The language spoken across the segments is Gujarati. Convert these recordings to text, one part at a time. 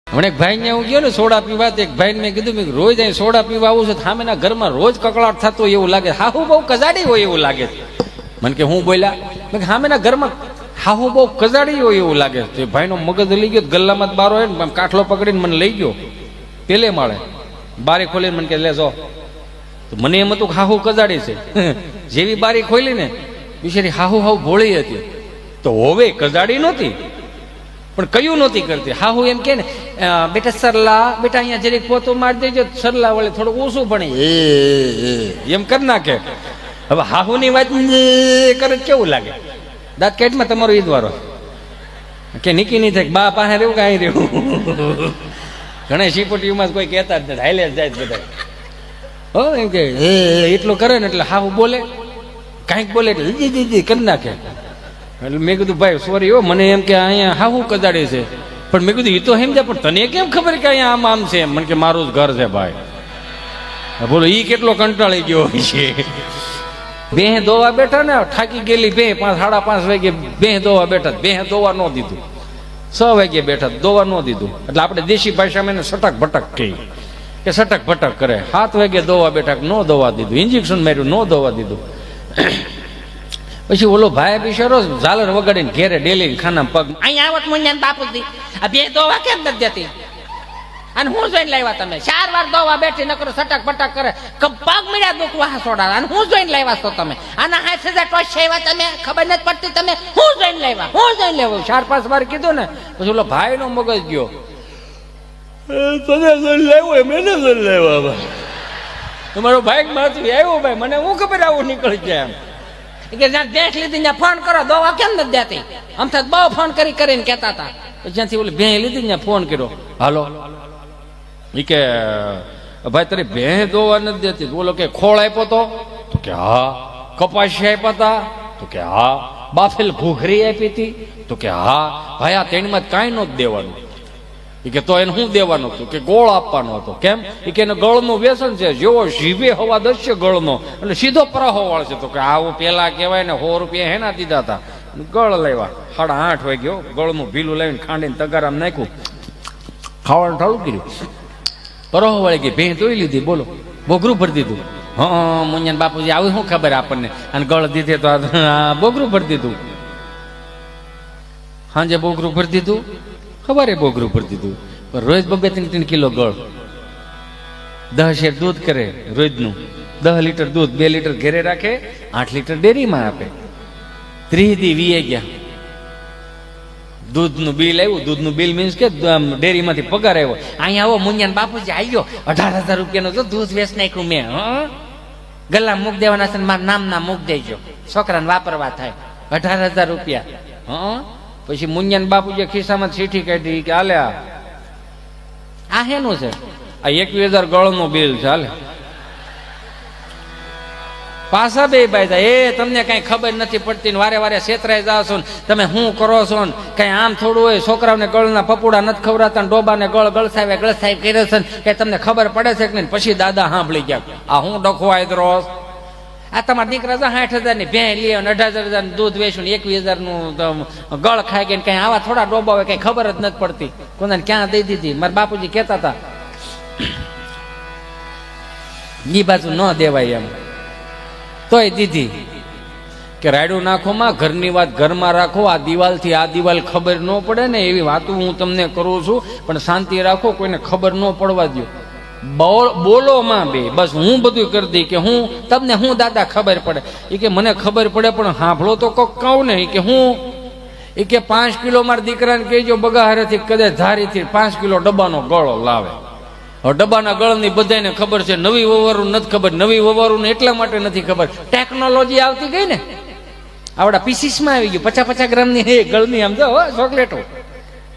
હમણાં એક ભાઈ ને હું ગયો ને સોડા પીવા, એક ભાઈ મેં કીધું મેં રોજ અહીં સોડા પીવા આવું છું, સામેના ઘરમાં રોજ કકળાટ થતો હોય એવું લાગે, હાહુ બહુ કજાડી હોય એવું લાગે. મને કે હું બોલ્યા, મેં સામેના ઘરમાં હાહુ બહુ કજાડી હોય એવું લાગે. તો ભાઈનો મગજ લઈ ગયો, ગલ્લામાં જ બારો હોય ને કાઠલો પકડીને મને લઈ ગયો પેલે માળે, બારી ખોલીને મને કે લે જો. તો મને એમ હતું કે હાહુ કજાડી છે. જેવી બારી ખોલી ને બિચારી હાહુ હાહુ ભોળી હતી. તો હવે કજાડી નહોતી પણ કયું નહોતી કરતી. હાહુ એમ કે ને બેટા સરલા, બેટા અહીંયા જરીક પોતો મારી દેજો, સરલા વળે થોડું ઓછું ભણે એમ કરી નાખે. હવે હાહુ ની વાત કરે કેવું લાગે? દાંત કેટમાં તમારો ઈદવારો કે નીકી નહીં થાય, બા પાસે રહેવું કાંઈ રહેવું. ઘણા શીપટીઓમાં કોઈ કહેતા જ નથી, હાલે જ જાય બધા. હો એમ કે એટલું કરે ને એટલે હાહુ બોલે, કાંઈક બોલે એટલે જી કરી નાખે. એટલે મેં કીધું ભાઈ સોરી હો, મને એમ કે અહીંયા હાહુ કદાડે છે, પણ મેં કીધું એ તો સમજે, પણ તને કેમ ખબર કે અહીંયા આમ આમ છે? મને કે મારું જ ઘર છે ભાઈ. બોલો ઈ કેટલો કંટાળી ગયો છે. બે દોવા બેઠા ને, થાકી ગયેલી બે 5:30 વાગે બે દોવા બેઠા, બે દોવા ન દીધું. 6 વાગે બેઠા, દોવા ન દીધું. એટલે આપણે દેશી ભાષામાં એને સટક ભટક કહીએ કે સટક ભટક કરે. 7 વાગે દોવા બેઠા, ન દોવા દીધું. ઇન્જેક્શન માર્યું, ન દોવા દીધું. પછી ઓલો ભાઈ બિચારો ઝાલર વગાડીને ઘેરે ડેલી ખાના પગ અહીંયા આવત મુન્યાન બાપુજી આ બે દોવા કેમ નથી દેતી? અને હું જોઈને લાવ્યા તમે 4 વાર દોવા બેઠી નકરો સટક પટક કરે, પગ મળ્યા દુખવા સોડા. અને હું જોઈને લાવ્યા છો તમે? આના 6000 ટોચ આવ્યા તમે, ખબર નથી પડતી તમે? હું જોઈને લાવ્યા, હું જોઈને લેવું. 4-5 વાર કીધું ને, પછી ઓલો ભાઈ નો મગજ ગયો, તને જોઈને લાવ્યો મેં જોઈને લાવ્યા. તમારો ભાઈ માથું આવ્યો ભાઈ, મને હું ખબર આવું નીકળી જાય એમ કે જ્યાં દેખ લીધી ત્યાં ફોન કરો, દવા કેમ નથી દેતી? આમ તો બહુ ફોન કરીને કહેતા હતા. જ્યાંથી ઓલી ભેં લીધી ત્યાં ફોન કર્યો, હાલો ઈ કે ભાઈ તારી ભેં દોવા નથી દેતી. બોલો કે ખોળ આપ્યો તો કે હા. કપાસી આપ્યા હતા તો કે હા. બાફેલ ઘૂઘરી આપી હતી તો કે હા. ભાઈ આ તેણીમાં કાંઈ નહોતું દેવાનું. એ કે તો એને શું દેવાનું હતું? કે ગોળ આપવાનો હતો. કેમ? એ કે એને ગળનું વ્યસન છે, જેવો જીભે હવા દસશે ગળનો એટલે સીધો પ્રહો વાળશે. તો કે આવું પેલા કહેવાય ને 100 રૂપિયા હેના દીધા હતા, ગળ લેવા 8:30 વાગ્યો, ગળનું ભીલું લાવીને ખાંડીને તગારામ નાખ્યું, ખાવાનું ઠાળું કર્યું. પ્રહો વાળી ગઈ, ભેં ધોઈ લીધી, બોલો બોગરું ભરી દીધું. હા મુન્યાન બાપુજી આવું શું ખબર આપણને? અને ગળ દીધે તો બોગરું ભરી દીધું. સાંજે બોગરું ભરી દીધું, ખબર બોગરું ભરી દીધું. રોજ 2-3 કિલો ગળ, 10 શેર દૂધ કરે રોજનું, 10 લીટર દૂધ, 2 લીટર ઘેરે રાખે, 8 લીટર ડેરીમાં આપે. 30 દી વીએ ગયા. દૂધનું બિલ આવ્યું, દૂધનું બિલ મીન્સ કે ડેરીમાંથી પગાર આવ્યો. અહીંયા આવો મુન્યાન બાપુજી આવ્યો, 18,000 રૂપિયાનું તો દૂધ વેચ નાખ્યું મેં. ગલ્લા મૂક દેવાના છે, મારા નામના મૂક દેજો, છોકરાને વાપરવા થાય. 18,000 રૂપિયા. હા પછી મુન્યાન બાપુજી ખિસ્સામાં ચીઠી કાઢી કે હાલે આ હેનું છે? આ 21,000 ગળનું બિલ છે, હાલે. પાછા બે ભાઈ થાય, એ તમને કઈ ખબર નથી પડતી ને વારે વારે છેતરાઈ જાવ છો ને તમે શું કરો છો ને? કઈ આમ થોડું હોય? છોકરાઓને ગળના પપોડા નથી ખવડાતા ને ડોબાને ગળસાવે કરે છે ને, કઈ તમને ખબર પડે છે કે નહીં? પછી દાદા સાંભળી ગયા, આ હું ડખો આયદરો. આ તમારા દીકરા 60,000 ની ભેં લે, 18,000 નું દૂધ વેચું, 21,000 નું ગળ ખાઈ ગયા, કઈ આવા થોડા ડોબા હોય, કઈ ખબર જ નથી પડતી. કોને ક્યાં દઈ દીધી? મારા બાપુજી કહેતા હતા ઈ બાજુ ન દેવાય એમ, તોય દીધી. કે રાયડું નાખો માં, ઘરની વાત ઘરમાં રાખો, આ દિવાલ થી આ દિવાલ ખબર ન પડે ને એવી વાતો હું તમને કરું છું, પણ શાંતિ રાખો, કોઈને ખબર ન પડવા દો. બોલો માં બે, બસ હું બધું કરી દઈ કે હું તમને હું દાદા ખબર પડે. એ કે મને ખબર પડે પણ સાંભળો તો કોક કહું ને. એ કે હું, એ કે 5 કિલો મારા દીકરાને કહેજો બગાહારેથી કદાચ ધારીથી 5 કિલો ડબ્બાનો ગળો લાવે. હવે ડબ્બાના ગળની બધાને ખબર છે, નવી વવારું નથી ખબર. નવી વવારું એટલા માટે નથી ખબર, ટેકનોલોજી આવતી ગઈ ને. આવડા પીસીસમાં આવી ગયું 50-50 ગ્રામની ગળની, આમ જો ચોકલેટો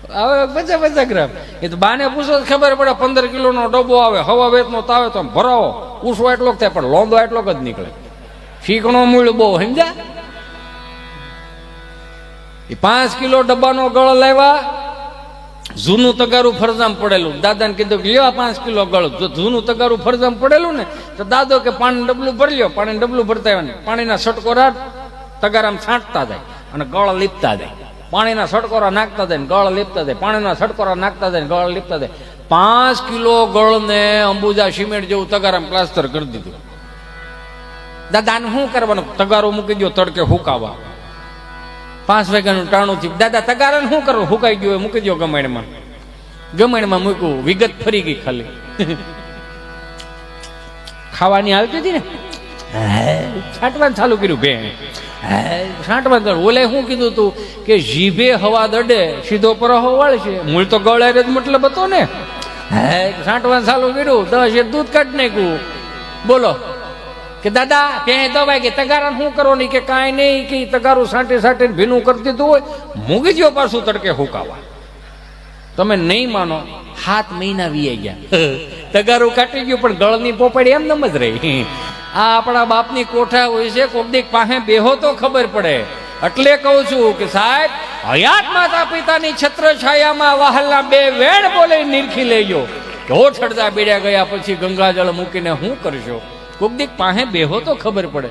આવે 50-50 ગ્રામ. એ તો બાને પૂછો ખબર પડે. 15 કિલોનો ડબ્બો આવે, હવા વેતનો તાવે તો ભરાવો, પૂછવો એટલો થાય પણ લોંદો એટલો જ નીકળે. શીકણો મૂળ બહુ, સમજ્યા? એ 5 કિલો ડબ્બાનો ગળ લાવ્યા, જૂનું તગારું ફરજામ પડેલું. દાદાને કીધું કે લ્યો 5 કિલો ગળ. જો જૂનું તગારું ફરજામ પડેલું ને તો દાદો કે પાણી ડબલું ભરી લ્યો. પાણીનું ડબલું ભરતા આવ્યા, પાણીના છટકો રાત તગારામ છાંટતા જાય અને ગળ લીપતા જાય. પાણીના છટકોરા નાખતા જાય ને ગળ લીપતા જાય, પાણીના છટકોરા નાખતા જાય ને ગળ લીપતા જાય. 5 કિલો ગળને અંબુજા સિમેન્ટ જેવું તગારામાં પ્લાસ્ટર કરી દીધું. દાદા આને શું કરવાનું? તગારો મૂકી દો તડકે હુકાવા. 5 વાગ્યાનું ટાણું થયું. દાદા તગારાને શું કરવું? હુકાઈ ગયું, મૂકી દો ગમાણમાં. ગમાણમાં મૂક્યું, વિગત ફરી ગઈ ખાલી. ખાવાની હાલતી હતી ને, છાંટવાનું ચાલુ કર્યું ભેણ. છાંટવાનું. ઓલે શું કીધું તું કે જીભે હવા દડે સીધો પરહો વાળશે. મૂળ તો ગળે જ મતલબ હતો ને. છાંટવાનું ચાલુ કર્યું, 10 દૂધ કાઢી નાખ્યું. બોલો કે દાદા ત્યાં દવાઈ કે તગારા શું કરો નહીં કે કાંઈ નહીં કે તગારું સાંટી સાંટીને ભીનું કરી દીધું હોય, મૂકી દો પાછું તડકે હુકાવા. તમે નહીં માનો, 7 મહિના વીઆઈ ગયા. તગારું કાઢી ગયું પણ ગળની પોપડી એમ નમ જ રહી. આ આપણા બાપની કોઠા હોય છે, કોક દીક પાસે બેહો તો ખબર પડે. એટલે કહું છું કે સાહેબ, હયાત માતા પિતાની છત્ર છાયામાં વહાલના 2 વેણ બોલે નિરખી લેજો. હો છડદા બેડ્યા ગયા પછી ગંગાજળ મૂકીને શું કરશો? કોક દીક પાસે બેહો તો ખબર પડે.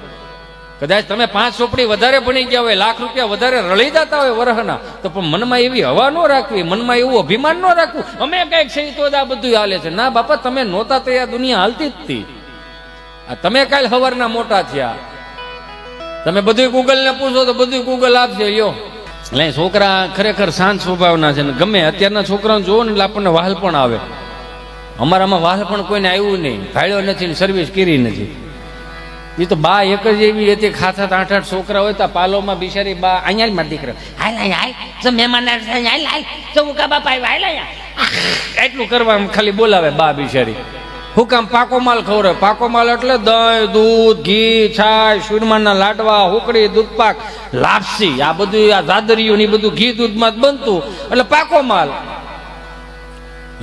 કદાચ તમે 5 ચોપડી વધારે ભણી ગયા હોય, લાખ રૂપિયા વધારે રળી જતા હોય વરહના, તો પણ મનમાં એવી હવા ન રાખવી, મનમાં એવું અભિમાન ન રાખવું અમે કઈક છે તો આ બધું હાલે છે. ના બાપા, તમે નહોતા તો આ દુનિયા હાલતી જ હતી. તમે કાલ હવારના મોટા થયા. તમે બધું ગૂગલ ને પૂછો તો બધું ગૂગલ આપશે. લ્યો એટલે છોકરા ખરેખર શાંત સ્વભાવના છે ને ગમે અત્યારના છોકરાઓને જોવો ને એટલે આપણને વહાલ પણ આવે. અમારામાં વહાલ પણ કોઈને આવ્યું નહીં, ભાડ્યો નથી ને સર્વિસ કરી નથી. એ તો બા એક જ એવી હતી, ખાતા 8-8 છોકરા હોય તો પાલોમાં બિચારી બા અહીંયા મારા દીકરા મહેમાન એટલું કરવા ખાલી બોલાવે બા બિચારી. હું કામ? પાકો માલ ખવડાવે. પાકો માલ એટલે દહીં, દૂધ, ઘી, છાશ, સુરમાના લાડવા, હુકડી, દૂધપાક, લાપસી, આ બધું આ દાદરીયું ની બધું ઘી દૂધમાં જ બનતું એટલે પાકો માલ.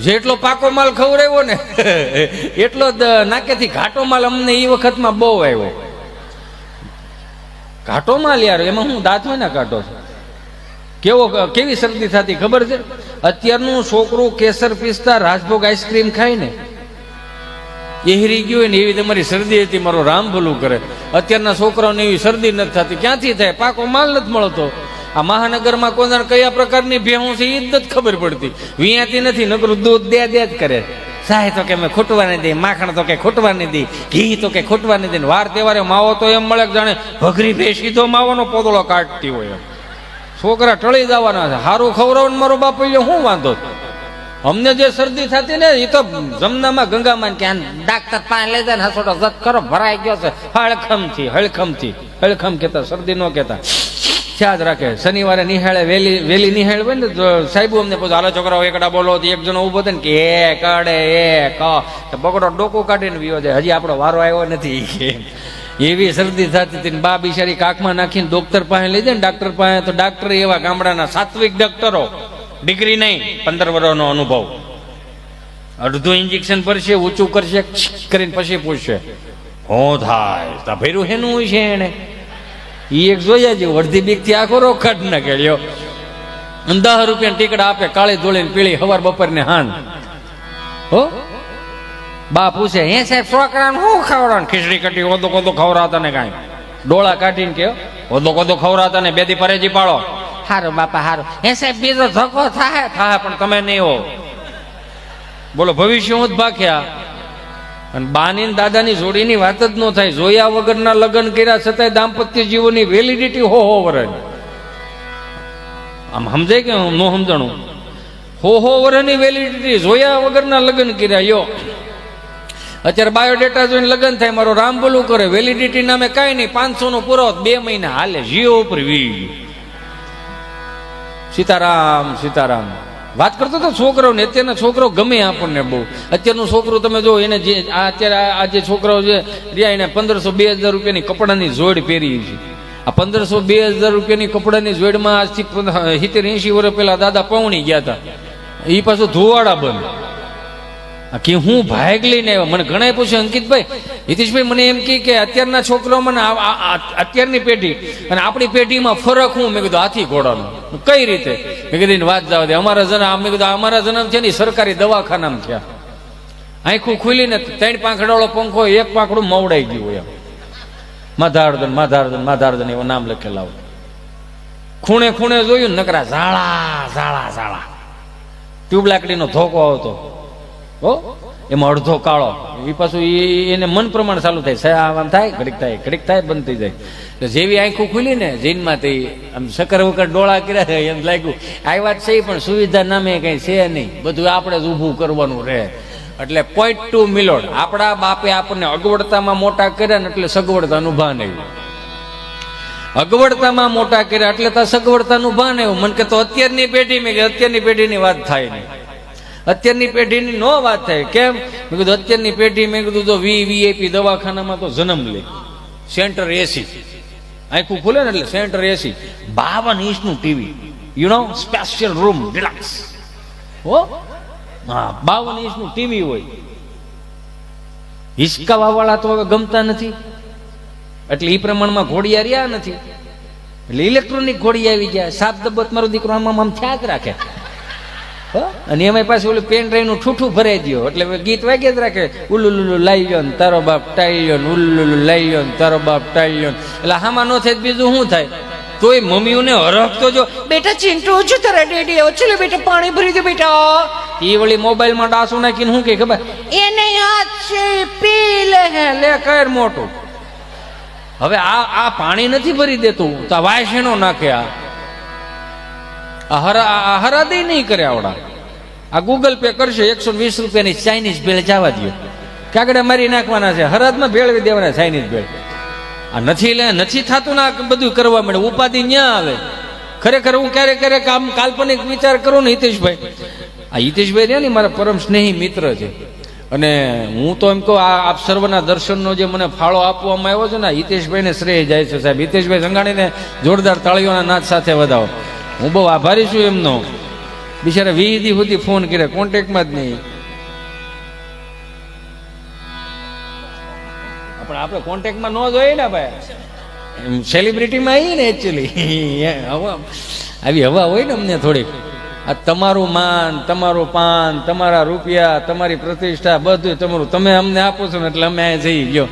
જેટલો પાકો માલ ખવડાવ્યો ને એટલો નાકેથી ઘાટો માલ અમને એ વખતમાં બહુ આવ્યો. ઘાટો માલ યાર, એમાં હું દાંત હોય ને કાઢો કેવી શરદી થતી ખબર છે? અત્યારનું છોકરું કેસર પિસ્તા રાજભોગ આઈસ્ક્રીમ ખાય ને એહરી ગયું હોય ને એવી તમારી શરદી હતી. મારો રામ ભલું કરે. અત્યારના છોકરાઓને એવી શરદી નથી થતી. ક્યાંથી થાય? પાકો માલ નથી મળતો. આ મહાનગરમાં કોણ કયા પ્રકારની ભેહું છે એ જ નથી ખબર પડતી. વિયાતી નથી, નકરું દૂધ દે જ કરે. સાહે તો કે મેં ખૂટવા નહીં દે, માખણ તો કે ખૂટવા નહીં દે, ઘી તો કે ખૂટવા નહીં દે. વાર તહેવારે માવો તો એમ મળે જાણે ભઘરી ભે સીધો માવાનો પોદળો કાઢતી હોય. છોકરા ટળી જવાના છે. સારું ખવડાવવાનું મારો બાપ શું વાંધો? અમને જે શરદી થતી ને એ તો જમનામાં ગંગામાં કે ડાક્ટર પાસે લઈ જાય ને હસોટો જત કરો ભરાઈ ગયો છે હળખમ કેતા, શરદી નો કેતા. ખ્યાલ રાખે. શનિવારે નિહાળે વેલી નિહાળ હોય ને તો સાહેબ અમને પૂછો, હાલો છોકરાઓ એકડા બોલો. એક જણો ઉભો થાય ને કે એ કડે એ ક બગડો ડોકું કાઢીને વિયો જાય. હજી આપણો વારો આવ્યો નથી. એવી શરદી થતી હતી. બા બિચારી કાખમાં નાખીને ડોક્ટર પાસે લઈ જાય ને ડાક્ટર પાસે. તો ડાક્ટર એવા ગામડાના સાત્વિક ડોક્ટરો, ડિગ્રી નહીં, 15 વર્ષનો અનુભવ. અડધું ઇન્જેક્શન ભરશે, ઊંચું કરશે કરીને પછી પૂછશે હું થાય તા ભર્યું હેનું હોય છે એને. એ એક જોયા જેવું અડધી બીક થી આખો રોગ કાઢ ના કર્યો. 10 રૂપિયા ટીકડા આપે, કાળી ધોળી પીળી, હવાર બપોર ને હાન. હો બા પૂછે, હે સાહેબ છોકરાને શું ખવડાવવાનું? ખીચડી કટી ઓદો કોદો ખવડાવતા ને કાંઈ ડોળા કાઢીને કે ઓદો કોદો ખવડાવતા ને 2 દી પરેજી પાડો. હારું બાપા હારું. હે સાહેબ બીજો ધક્કો થાય પણ તમે નહીં હો. બોલો ભવિષ્ય હું જ ભાખ્યા. અને બાની દાદાની જોડીની વાત જ ન થાય. જોયા વગરના લગ્ન કર્યા છતાંય દાંપત્ય જીવનની વેલિડિટી હો વર્ષ. આમ સમજાય કે ન સમજણું? હો વર્ષની વેલિડિટી, જોયા વગરના લગ્ન કર્યા. યો અત્યારે બાયોડેટા જોઈને લગ્ન થાય, મારો રામ બોલું કરે. વેલિડિટી નામે કાંઈ નહીં, 500 નો પૂરો 2 મહિના હાલે. જીઓ ઉપર વી. સીતારામ સીતારામ વાત કરતો તો છોકરાઓને. અત્યારના છોકરો ગમે આપણને બહુ. અત્યારનું છોકરું તમે જો એને જે અત્યારે આ જે છોકરાઓ છે રહ્યા એને 1500-2000 રૂપિયાની કપડાની જોડ પહેરી છે. આ 1500-2000 રૂપિયાની કપડાની જોડમાં આજથી 70-80 વર્ષ પહેલા દાદા પૌણી ગયા હતા. એ પાછું ધોવાડા બંધ. કે હું ભાગ લઈને આવ્યો. મને ઘણા પૂછ્યું, અંકિતભાઈ, હિતેશભાઈ મને એમ કે અત્યારના છોકરો મને અત્યારની પેઢી અને આપણી પેઢીમાં ફરક હું? મેં કીધું હાથી ઘોડાનો. કઈ રીતે? મેં કીધું વાત જવા દે. અમારા જન્મ છે ને સરકારી દવાખાનામાં થયા. આંખું ખુલીને 3 પાંખડાવાળો પંખો, 1 પાંખડું મવડાઈ ગયું હોય. માધાર્દન એવું નામ લખેલા હોય. ખૂણે ખૂણે જોયું ને નકરા ઝાડા ઝાડા ઝાડા. ટ્યુબ લાકડીનો ધોકો આવતો હો, એમાં અડધો કાળો. એ પાછું એને મન પ્રમાણે ચાલુ થાય, આમ થાય ઘડીક થાય બંધ થઈ જાય. તો જેવી આંખું ખુલી ને જૈનમાં તે આમ સકર વકર ડોળા કર્યા એમ લાગ્યું આ વાત છે, પણ સુવિધા નામે કઈ છે નહીં, બધું આપણે જ ઊભું કરવાનું રહે. એટલે પોઈન્ટ ટુ મિલોડ, આપણા બાપે આપણને અગવડતામાં મોટા કર્યા ને એટલે સગવડતાનું ભાન આવ્યું. અગવડતામાં મોટા કર્યા એટલે તો સગવડતાનું ભાન આવ્યું. મને કે તો અત્યારની પેઢી, મેં કે અત્યારની પેઢીની વાત થાય નહીં, અત્યારની પેઢીની નો વાત થાય. કેમ? મેં કીધું અત્યારની પેઢી, મેં કીધું તો વીઆઈપી દવાખાનામાં તો જન્મ લે, સેન્ટર એસી, આંખું ખુલે ને એટલે સેન્ટર એસી, 52 ઇંચનું TV, you know special room deluxe. હો હા, 52 ઇંચનું ટીવી હોય. હિસકાવા વાળા તો હવે ગમતા નથી, એટલે એ પ્રમાણમાં ઘોડિયા રહ્યા નથી, એટલે ઇલેક્ટ્રોનિક ઘોડિયા આવી ગયા. સાત દબત મારો દીકરો આમ થયા જ રાખે. અને એમાં પાછું ઓલું પેન ડ્રાઈવ નું ઠૂઠું ભરાઈ દો એટલે ગીત વાગે જ રાખે, ઉલ્લુલુલુ લાઈયો ને તારો બાપ ટાઈયો ને, ઉલ્લુલુલુ લાઈયો ને તારો બાપ ટાઈયો ને. એટલે હામાં નો થાય બીજું શું થાય? તોય મમ્મીઓને હરખતો જો, બેટા ચિંટુ છું તારા ડેડી, ચલો બેટા પાણી ભરી દો બેટા. એ વળી મોબાઈલ માં ડાસુ નાખીને શું કે ખબર, એને યાદ છે પી લે કર મોટું. હવે આ પાણી નથી ભરી દેતું તો વાય શેનો નાખે? આ હરાદી નહીં કરે આવડા. આ ગૂગલ પે કરશે, 120 રૂપિયાની ચાઇનીઝ ભેળ જવા દો, કાગડા મારી નાખવાના છે, હરાદમાં ભેળવી દેવાના ચાઇનીઝ ભેળ. આ નથી થતું ને બધું કરવા મળે, ઉપાધિ ન્યા આવે. ખરેખર હું ક્યારેક આમ કાલ્પનિક વિચાર કરું ને, હિતેશભાઈ, આ હિતેશભાઈ રહ્યા ને મારા પરમ સ્નેહી મિત્ર છે, અને હું તો એમ કહું આપ સર્વના દર્શનનો જે મને ફાળો આપવામાં આવ્યો છે ને, હિતેશભાઈને શ્રેય જાય છે સાહેબ. હિતેશભાઈ સંઘાણીને જોરદાર તાળીઓના નાદ સાથે વધાવો. હું બહુ આભારી છું એમનો. બિચારા 20 દી સુધી ફોન કર્યા, કોન્ટેક્ટમાં જ નહીં. પણ આપણે કોન્ટેક્ટમાં ન જોઈએ ને ભાઈ, સેલિબ્રિટીમાં આવીએ ને એકચ્યુઅલી આવી હવા હોય ને અમને થોડીક. આ તમારું માન, તમારું પાન, તમારા રૂપિયા, તમારી પ્રતિષ્ઠા બધું તમારું, તમે અમને આપો છો ને એટલે અમે અહીંયા જઈ ગયો.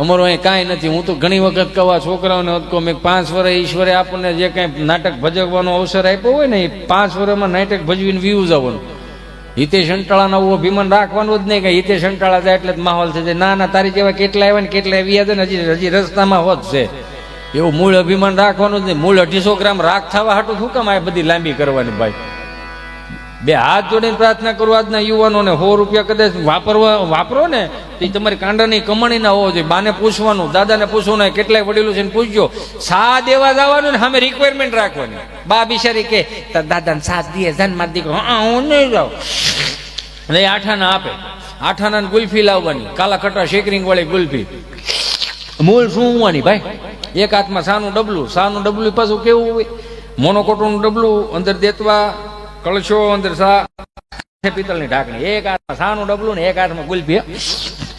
અમારું અહીં કાંઈ નથી. હું તો ઘણી વખત કવા છોકરાઓને કહું, મેં 5 વર્ષ ઈશ્વરે આપણને જે કંઈ નાટક ભજવવાનો અવસર આપ્યો હોય ને, એ 5 વર્ષમાં નાટક ભજવીને વ્યૂઝ આવવાનું. હિતેશ અંટાળાનો આવું અભિમાન રાખવાનું જ નહીં કે હિતેશ અંટાળા જાય એટલે જ માહોલ થઈ જાય. ના તારી જેવા કેટલા આવ્યા ને કેટલા આવ્યા છે ને હજી રસ્તામાં હોત છે. એવું મૂળ અભિમાન રાખવાનું જ નહીં. મૂળ 250 ગ્રામ રાખ થવા હાટું શું કામ આ બધી લાંબી કરવાની ભાઈ? 2 હાથ જોડીને પ્રાર્થના કરું આજના યુવાનોને, 100 રૂપિયા કદાચ વાપરો ને તો તમારી કાંડાની કમાણી ના હોવો જોઈએ. બાને પૂછવાનું, દાદાને પૂછવાનું, કેટલાય વડીલો છે પૂછજો. સા દેવા જવાનું ને સામે રિક્વાયરમેન્ટ રાખવાની. બા બિચારી કે દાદાને સાથ દે જન્મ દીકરો, હું નહીં જાઉં. એટલે 8 આના આપે, 8 આના ગુલ્ફી લાવવાની, કાલા ખટા શેકરિંગ વાળી ગુલ્ફી. મૂળ શું હોવાની ભાઈ? એક હાથમાં સાનું ડબલું પાછું કેવું હોય, મોનોકોટોનું ડબલું, અંદર દેતવા કળશો, અંદર સા પિત્તળની ઢાંકણી, એક હાથમાં સાનું ડબલું ને એક હાથમાં ગુલ્ફી.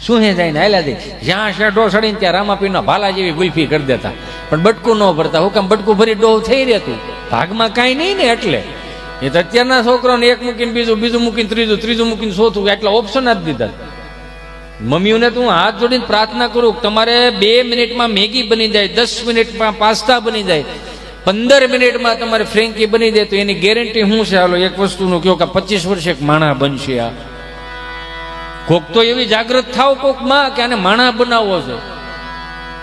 શું હે જાય ને હાલ્યા દે, જ્યાં શેઢો સડીને ત્યાં રામાપીરના ભાલા જેવી ગુલ્ફી કરી દેતા. પણ બટકું ન ભરતા. હું કામ? બટકું ભરી ડોહ થઈ રહેતું, ભાગમાં કાંઈ નહીં ને. એટલે એ તો અત્યારના છોકરાને એક મૂકીને બીજું મૂકીને ત્રીજું મૂકીને ચોથું, એટલા ઓપ્શન જ દીધા. મમ્મીઓને તો હું હાથ જોડીને પ્રાર્થના કરું, તમારે 2 મિનિટમાં મેગી બની જાય, 10 મિનિટમાં પાસ્તા બની જાય, 15 મિનિટમાં તમારે ફ્રેન્કી બની જાય, તો એની ગેરંટી શું છે? હાલો એક વસ્તુનું કહો કે 25 વર્ષે એક માણા બનશે. આ કોક તો એવી જાગૃત થાવ કોક માં કે આને માણા બનાવવો છે.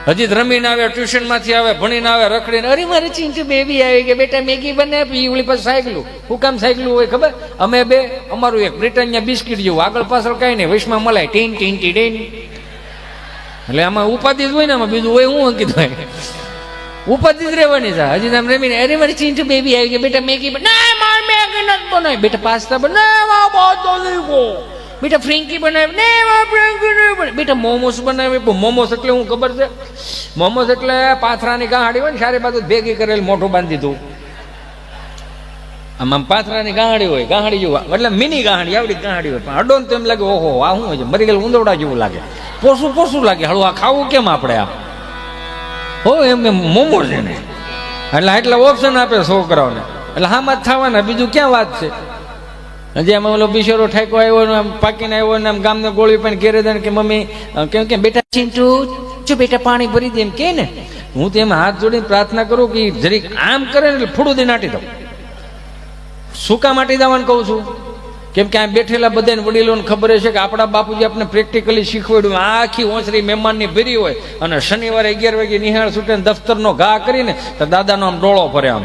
હજી રમીને આવે, ટ્યુશન માંથી આવે, ભણીને આવે, રખડીને, અરે મારી ચિંટુ બેબી આવી કે બેટા મેગી બને આપી. ઓલી પાસે સાયકલું, હું કામ સાયકલું હોય ખબર? અમે બે, અમારું એક બ્રિટાનિયા બિસ્કીટ જેવું, આગળ પાછળ કઈ નહીં, વૈશમાં મલાય ટીન ટીન ટીન. એટલે આમાં ઉપાધિ જ હોય ને, આમાં બીજું હોય હું કીધું, ઉપાધિ જ રહેવાની છે. હજી તમે રમીને, અરે મારી ચિંટુ બેબી આવી કે બેટા મેગી બનાવી, બેટા પાસ્તા બનાવ, બેટા ફ્રેન્કી બનાવી, બેટા મોમોસ બનાવે. મોમોસ એટલે હું ખબર છે? મોમોસ એટલે પાથરાની ગાંહડી હોય ને, સારી બાજુ ભેગી કરેલી, મોઢું બાંધી દીધું. આમ પાથરાની ગાંહડી હોય, ગાંહડી જેવું, એટલે મિની ગાંહડી, આવડી ગાંહડી હોય. પણ અડો ને તો એમ લાગે ઓહો આ શું હોય છે, મરી ગયેલું ઉંદરડા જેવું લાગે, પોસું લાગે. હળું આ ખાવું કેમ આપણે? આ હો એમ મોમોસ છે ને, એટલે એટલા ઓપ્શન આપે છોકરાઓને. એટલે હામાં જ થવાના, બીજું ક્યાં વાત છે? હજી આમાં ઓલો બિચારો ઠાકો આવ્યો ને, આમ પાકીને આવ્યો ને, આમ ગામને ગોળી પણ ઘેરે દે કે મમ્મી કેમ કે બેટા ચિંટુ જો બેટા પાણી ભરી દે એમ કે ને, હું તો એમ હાથ જોડીને પ્રાર્થના કરું કે જરીક આમ કરે ને એટલે ફૂડું દઈને નાટી દઉં. શું કામ નાટી દેવાનું કહું છું? કેમ કે આ બેઠેલા બધાને વડીલોને ખબર છે કે આપણા બાપુજી આપણે પ્રેક્ટિકલી શીખવાડ્યું. આખી ઓસરી મહેમાનની ભરી હોય અને શનિવારે 11 વાગે નિહાળ છૂટે દફતરનો ઘા કરીને તો દાદાનો આમ ડોળો ભરે આમ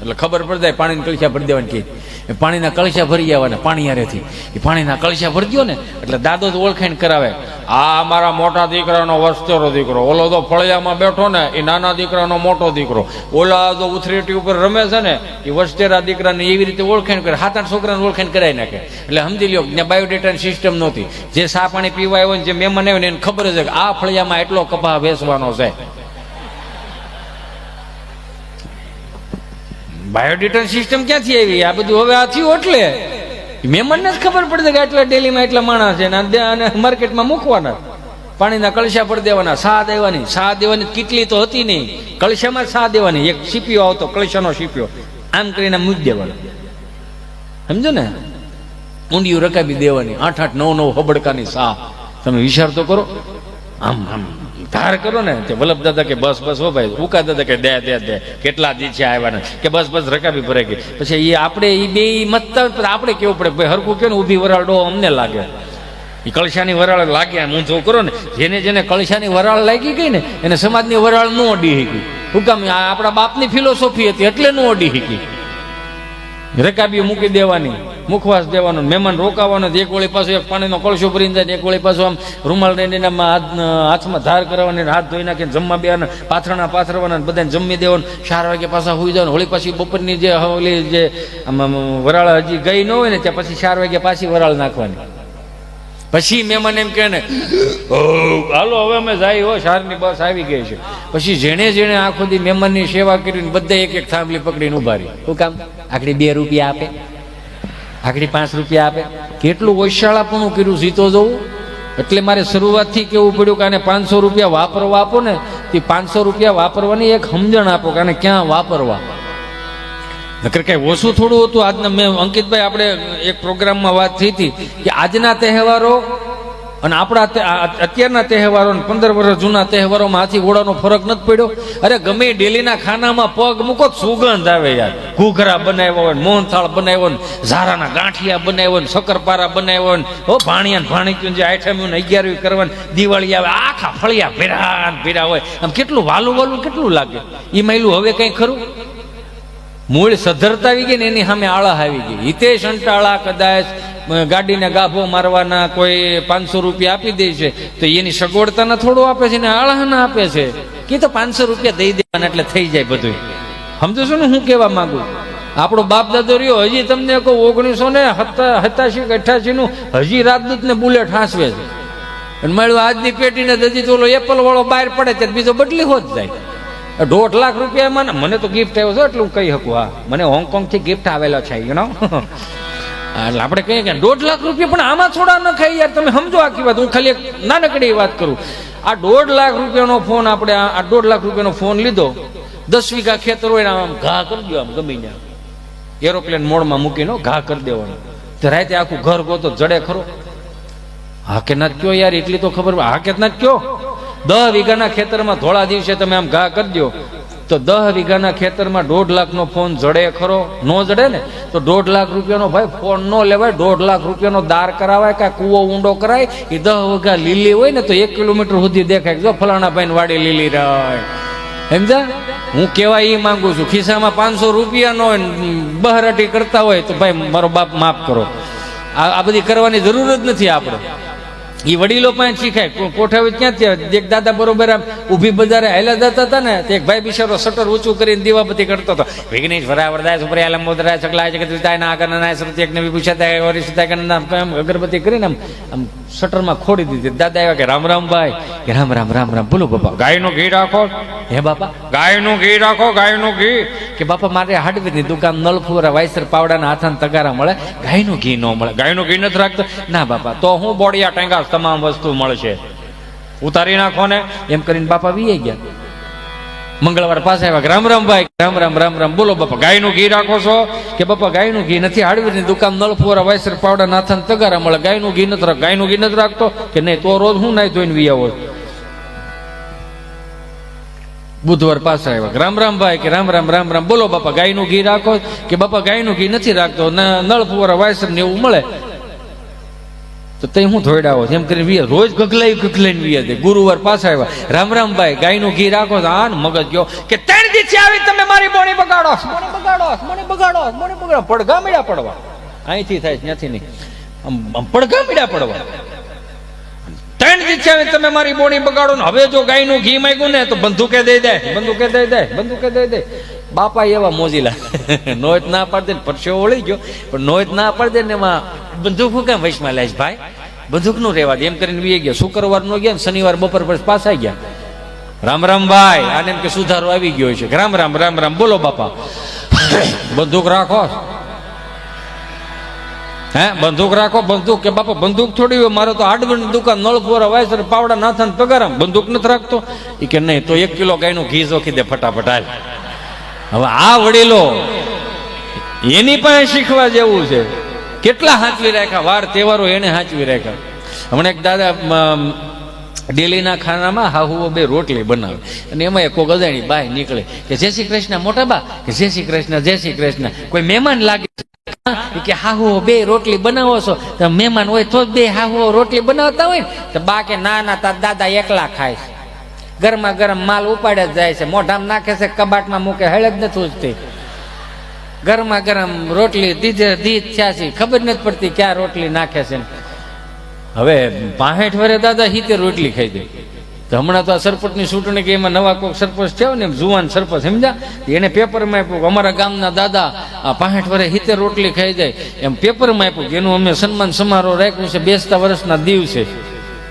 એટલે ખબર પડી જાય પાણીની કળશા ભરી દેવાની કે પાણીના કળશા ભરી જવાના પાણી હારેથી. એ પાણીના કળશા ભરી દો ને એટલે દાદો તો ઓળખાણ કરાવે, આ મારા મોટા દીકરાનો વસ્તેરો દીકરો, ઓલો તો ફળિયામાં બેઠો ને એ નાના દીકરાનો મોટો દીકરો, ઓલા તો ઉથરેટી ઉપર રમે છે ને એ વસ્તેરા દીકરાને એવી રીતે ઓળખાણ કરે. 7-8 છોકરાને ઓળખાણ કરાવી નાખે. એટલે સમજી લ્યો ત્યાં બાયોડેટાની સિસ્ટમ નહોતી. જે સા પાણી પીવા આવ્યો ને જે મહેમાન આવ્યો ને એને ખબર છે કે આ ફળિયામાં એટલો કપા વેચવાનો છે. બાયોડેટા સિસ્ટમ ક્યાંથી આવી? આ બધું હવે આ થયું એટલે મહેમાનને જ ખબર પડે કે આટલા ડેલીમાં એટલા માણસ છે અને માર્કેટમાં મૂકવાના. પાણીના કળશા ભરી દેવાના, સા દેવાની કેટલી તો હતી નહીં, કળશામાં સા દેવાની. એક સીપીઓ આવતો, કળશાનો સીપીઓ, આમ કરીને મૂકી દેવાનો. સમજો ને? ઊંડિયું રકાબી દેવાની, 8-8, 9-9 હબડકાની સા. તમે વિચાર તો કરો. આમ આમ ધાર કરો ને તે વલ્લભ દાદા કે બસ હો ભાઈ, ઉકા દાદા કે દે કેટલા દી છે આવ્યા કે બસ રકાબી ભરાઈ ગઈ. પછી એ આપણે એ બે મતતા આપણે કેવું પડે ભાઈ હરખું કે ને ઊભી વરાળ ડો અમને લાગે. એ કળશાની વરાળ લાગ્યા હું જો કરો ને જેને કળશાની વરાળ લાગી ગઈ ને એને સમાજની વરાળ ન અડી શકી. શું કામ? આપણા બાપની ફિલોસોફી હતી એટલે ન અડી શકી. રકાબી મૂકી દેવાની, મુખવાસ દેવાનો, મહેમાન રોકાવાનો. એક વળી પાછું એક પાણીનો કળશો ભરીને જાય, એક વળી પાછું આમ રૂમાલ લઈને હાથમાં ધાર કરવાની, હાથ ધોઈ નાખીને જમવા બેવાના, પાથરવાના, બધાને જમી દેવાનું. 4 વાગે પાછા હોઈ જવાનું. હોળી પાછી બપોરની જે ઓલી જે વરાળ હજી ગઈ ન હોય ને ત્યાં પછી 4 વાગે પાછી વરાળ નાખવાની. પછી મહેમાન એમ કહે ને હાલો હવે અમે જાય હો, શારની બસ આવી ગઈ છે. પછી જેણે આખો દી મહેમાનની સેવા કરીને બધા એક થાંભલી પકડીને ઉભા રહી. શું કામ? આખડી 2 રૂપિયા આપે, આખડી 5 રૂપિયા આપે. કેટલું ઓશાળાપણું કર્યું સીતો જવું. એટલે મારે શરૂઆતથી કેવું પડ્યું કે આને 500 રૂપિયા વાપરવા આપો ને, તે 500 રૂપિયા વાપરવાની એક સમજણ આપો કે આને ક્યાં વાપરવા. નકર કઈ ઓછું થોડું હતું. આજના મેં અંકિતભાઈ આપણે એક પ્રોગ્રામમાં વાત થઈ હતી કે આજના તહેવારો અને આપણા અત્યારના તહેવારો 15 વર્ષ જૂના તહેવારોમાં હાથી ઘોડાનો ફરક નથી પડ્યો. અરે ગમે ડેલીના ખાનામાં પગ મૂકો સુગંધ આવે યાર. ઘૂઘરા બનાવ્યા હોય, મોહનથાળ બનાવ્યો ને, ઝારાના ગાંઠિયા બનાવ્યો ને, શક્કરપારા બનાવ્યો ને, ભાણિયા ભાણીક્યું જે આઈટમ 11મી કરવાની, દિવાળી આવે આખા ફળિયા ભેરા હોય. આમ કેટલું વાલું કેટલું લાગે. એ માયલું હવે કઈ ખરું? મૂળ સધરતા આવી ગઈ ને એની સામે આળા આવી ગઈ. હિતેશ અંટાળા કદાચ ગાડીને ગાભો મારવાના કોઈ 500 રૂપિયા આપી દે છે તો એની સગવડતાના થોડું આપે છે ને આળાના આપે છે કે તો 500 રૂપિયા દઈ દેવાના એટલે થઈ જાય બધું. સમજો છો ને હું કહેવા માંગુ? આપણો બાપ દાદો રહ્યો હજી તમને કહું 1987 કે 88 નું હજી રાજદૂત ને બુલેટ હાંસવે છે. અને મળ્યું આજની પેટીને હજી તો ઓલો એપલ વાળો બહાર પડે ત્યારે બીજો બદલી હોત જાય. 1.5 લાખ રૂપિયામાં મને તો ગિફ્ટ આવ્યો છે એટલે હું કહી શકું. હા, મને હોંગકોંગ થી ગિફ્ટ આવેલો છે એટલે આપણે કહીએ કે 1.5 લાખ રૂપિયા, પણ આમાં થોડા ન ખાઈ યાર. તમે સમજો આખી વાત. હું ખાલી એક નાનકડી વાત કરું. આ 1.5 લાખ રૂપિયાનો ફોન આપણે આ 1.5 લાખ રૂપિયાનો ફોન લીધો, 10 વીઘા ખેતર હોય આમ ઘા કરી દો, આમ ગમીને એરોપ્લેન મોડમાં મૂકીને ઘા કરી દેવાનો. તો રાતે આખું ઘર ગોતો જડે ખરો? હા કે ના કયો યાર? એટલી તો ખબર. હા કે ના કયો? 10 વીઘાના ખેતરમાં ધોળા દિવસે તમે આમ ઘા કરી દો તો 10 વીઘાના ખેતરમાં 1.5 લાખનો ફોન જડે ખરો? નો જડે ને. તો 1.5 લાખ રૂપિયાનો ભાઈ ફોન નો લેવાય. 1.5 લાખ રૂપિયાનો દાર કરાવાય, કાંઈ કૂવો ઊંડો કરાય. એ 10 વીઘા લીલી હોય ને તો 1 કિલોમીટર સુધી દેખાય. જો ફલાણા ભાઈ વાડી લીલી રહે. સમજા? હું કેવા એ માંગુ છું. ખિસ્સામાં 500 રૂપિયાનો બહરાટી કરતા હોય તો ભાઈ મારો બાપ માફ કરો. આ બધી કરવાની જરૂર જ નથી. આપણે એ વડીલો પાસે શીખાય. કોઠાવી ક્યાંથી? એક દાદા બરોબર આમ ઊભી બજારે હાલ્યા જતા હતા ને, એક ભાઈ બિચારો શટર ઊંચું કરીને દીવાબત્તી કરતો હતો. વિઘ્નેશ વરાવરદાય સુપ્રિયા લંબોદરાય સકલાય જગતવિતાય નાગરનાય સરતી એકને વિભૂષાતાય વરિષ્ઠતાય કનના અગરબત્તી કરીને આમ શટરમાં ખોડી દીધી. દાદા આવ્યા કે રામ રામ ભાઈ. કે રામ રામ રામ રામ. બોલો બાપા. ગાયનું ઘી રાખો. હે બાપા ગાયનું ઘી રાખો, ગાયનું ઘી. કે બાપા મારે હાર્ડવેરની દુકાન નલફુરા વાયસર પાવડાના હાથાના તગારા મળે, ગાયનું ઘી ન મળે. ગાયનું ઘી નથી રાખતો? ના બાપા તો હું બોડિયા ટેંગા તમામ વસ્તુ મળશે, ઉતારી નાખો ને. એમ કરીને બાપા વી ગયા. મંગળવાર પાસે આવ્યા. રામ રામ ભાઈ. રામ રામ રામ રામ. બોલો બાપા ગાયનું ઘી રાખો છો? કે બાપા ગાયનું ઘી નથી, હાર્ડવેરની દુકાન નળફુરા વાયસર પાવડા નાથાના તગારા મળે, ગાયનું ઘી નથી રાખ. ગાયનું ઘી નથી રાખતો? કે નહીં તો રોજ હું નાઈ ધોઈને વી આવો. બુધવાર પાછા આવ્યા. રામ રામ ભાઈ કે રામ રામ રામ રામ. બોલો બાપા ગાયનું ઘી રાખો કે બાપા ગાયનું ઘી નથી રાખતો, નળ ફુવારા વાયસર ને એવું મળે તો તઈ હું ધોઈડાવો એમ કરીને વીએ રોજ ગગલાઈને વીએ દે. ગુરુવાર પાછા આવ્યા. રામ રામ ભાઈ ગાયનું ઘી રાખો તો આન મગજ ગયો કે 3 દિવસે આવી તમે મારી બોણી બગાડો પડઘા મીડા પડવા. અહીંથી થાય ત્યાંથી નહીં, આમ પડઘા મીડા પડવા. 3 દિવસે આવી તમે મારી બોણી બગાડો ને હવે જો ગાયનું ઘી માંગ્યું ને તો બંદૂકે દઈ દે. બાપા એવા મોજીલા નોત ના પાડી દે, પરસેવો વળી ગયો પણ નોત ના પાડી દે ને એમાં બંદૂક હું કેમ વૈશમાં લાઈશ ભાઈ, બંદૂક નું રહેવા દે એમ કરીને વી ગયા. શુક્રવાર નો ગયા, શનિવાર બપોર પછી પાછા ગયા. રામ રામ ભાઈ, આને એમ કે સુધારો આવી ગયો છે. રામ રામ રામ રામ. બોલો બાપા બંદૂક રાખો. હે બંદૂક રાખો. બંદૂક કે બાપા બંદૂક થોડી હોય, મારે તો હાર્ડવેરની દુકાન નળ ફોરા વાયસર પાવડા નાથન પગારામ, બંદૂક નથી રાખતો. એ કે નહીં તો 1 કિલો ગાયનું ઘી જોખી દે ફટાફટ હાલ. હવે આ વડીલો એની પાસે શીખવા જેવું છે. કેટલા હાંચવી રાખ્યા, વાર તહેવારો એને હાંચવી રાખ્યા. હમણાં એક દાદા ડેલીના ખાનામાં હાહુઓ 2 રોટલી બનાવે અને એમાં એક ગજાણી બાય નીકળે કે જય શ્રી કૃષ્ણ મોટા બા, કે જય શ્રી કૃષ્ણ જય શ્રી કૃષ્ણ. કોઈ મહેમાન લાગે કે હાહુઓ 2 રોટલી બનાવો છો, તો મહેમાન હોય તો 2 હાહુઓ રોટલી બનાવતા હોય ને તો બા કે ના ના તાર દાદા એકલા ખાય છે. ગરમા ગરમ માલ ઉપાડે જ જાય છે, મોઢામાં નાખે છે, કબાટમાં મૂકે, હળ જ નથી ઉજતી. ગરમા ગરમ રોટલી દીધ થયા છે, ખબર નથી પડતી ક્યાં રોટલી નાખે છે. હવે 65 વર્ષે દાદા 70 રોટલી ખાઈ દે. તો હમણાં તો આ સરપંચની ચૂંટણી કે એમાં નવા કોઈક સરપંચ થયો ને જુવાન સરપંચ સમજ્યા, એને પેપરમાં આપ્યું અમારા ગામના દાદા 65 વર્ષે 70 રોટલી ખાઈ જાય એમ પેપરમાં આપ્યું. એનું અમે સન્માન સમારોહ રાખ્યું છે બેસતા વર્ષના દિવસે.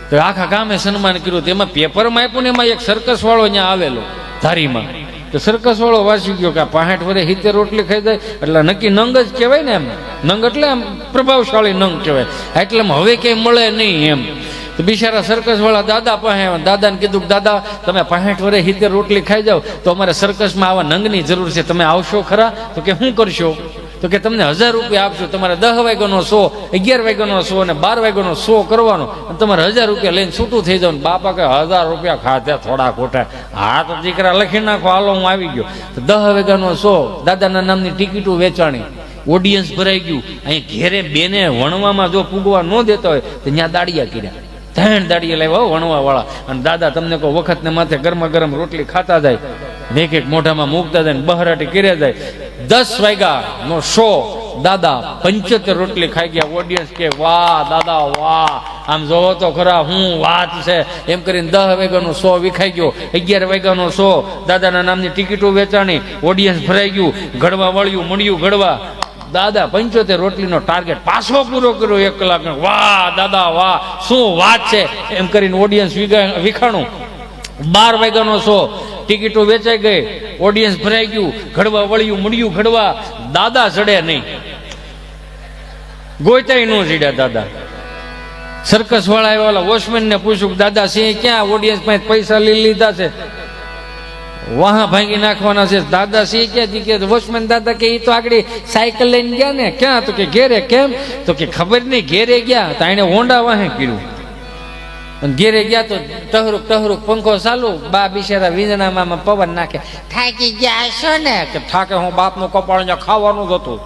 તો આખા ગામે સન્માન કર્યું. એમાં પેપરમાં આપ્યું ને એમાં એક સર્કસ વાળો ત્યાં આવેલો ધારીમાં. તો સર્કસ વાળો વાંચી ગયો કે 65 વર્ષે 70 રોટલી ખાઈ જાય એટલે નક્કી નંગ જ કહેવાય ને. એમ નંગ એટલે આમ પ્રભાવશાળી નંગ કહેવાય. એટલે હવે ક્યાંય મળે નહીં એમ. તો બિચારા સર્કસ વાળા દાદા પાસે દાદાને કીધું દાદા તમે 65 વર્ષે 70 રોટલી ખાઈ જાઓ તો અમારે સર્કસમાં આવા નંગની જરૂર છે, તમે આવશો ખરા? તો કે શું કરશો? તો કે તમને 1000 રૂપિયા આપશો, તમારે 10 વાગ્યાનો શો, 11 વાગ્યાનો શો અને 12 વાગ્યાનો શો કરવાનો, અને તમારે 1000 રૂપિયા લઈને છૂટું થઈ જાવ. બાપા કે 1000 રૂપિયા ખાધા થોડા ખોટા. હા તો દીકરા લખી નાખો, હાલો હું આવી ગયો. તો 10 વાગ્યાનો શો, દાદાના નામની ટિકિટો વેચાણી, ઓડિયન્સ ભરાઈ ગયું. અહીં ઘેરે બેને વણવામાં જો પૂગવા ન દેતા હોય તો ત્યાં દાડિયા કર્યા. 3 દાડિયા લાવ્યા વણવા વાળા. અને દાદા તમને કહો વખત ને માથે ગરમા ગરમ રોટલી ખાતા જાય, એક મોઢામાં મૂકતા જાય, બહરાટી કર્યા જાય. 10 વાગ્યાનો શો, દાદા 75 રોટલી ખાઈ ગયા. ઓડિયન્સ કે વાહ દાદા વાહ, આમ જોવો તો ખરા હું વાત છે એમ કરીને 10 વાગ્યાનો શો વિખાઈ ગયો. 11 વાગ્યાનો શો, દાદાના નામની ટિકિટો વેચાણી, ઓડિયન્સ ભરાઈ ગયું, ઘડવા વળ્યું મળ્યું ઘડવા. દાદા 75 રોટલીનો ટાર્ગેટ પાછો પૂરો કર્યો 1 કલાક. વાહ દાદા વાહ, શું વાત છે એમ કરીને ઓડિયન્સ વિખાણું. 12 વાગ્યાનો શો, ટિકિટો વેચાઈ ગઈ, ઓડિયન્સ ભરાઈ ગયું, ઘડવા વળ્યું મળ્યું ઘડવા. દાદા ચડે નહીં, ગોયતાય ન ચડ્યા દાદા. સર્કસ વાળા વાળા વોચમેન ને પૂછ્યું દાદા સિંહ ક્યાં? ઓડિયન્સ પાસે પૈસા લઈ લીધા છે, વાહ ભાંગી નાખવાના છે. દાદા સિંહ ક્યાં? વોચમેન દાદા કે એ તો આગળ સાયકલ લઈને ગયા ને. ક્યાં? તો કે ઘેરે. કેમ? તો કે ખબર નહીં, ઘેરે ગયા તો એને હોન્ડા વાહે કર્યું. ઘેરે ગયા તો ટહરુક પંખો ચાલુ, બા બિચારા વીજણામાં પવન નાખે. થાકી ગયા છો ને? કે થાકે હું બાપનું કપાળ ખાવાનું જ હતું.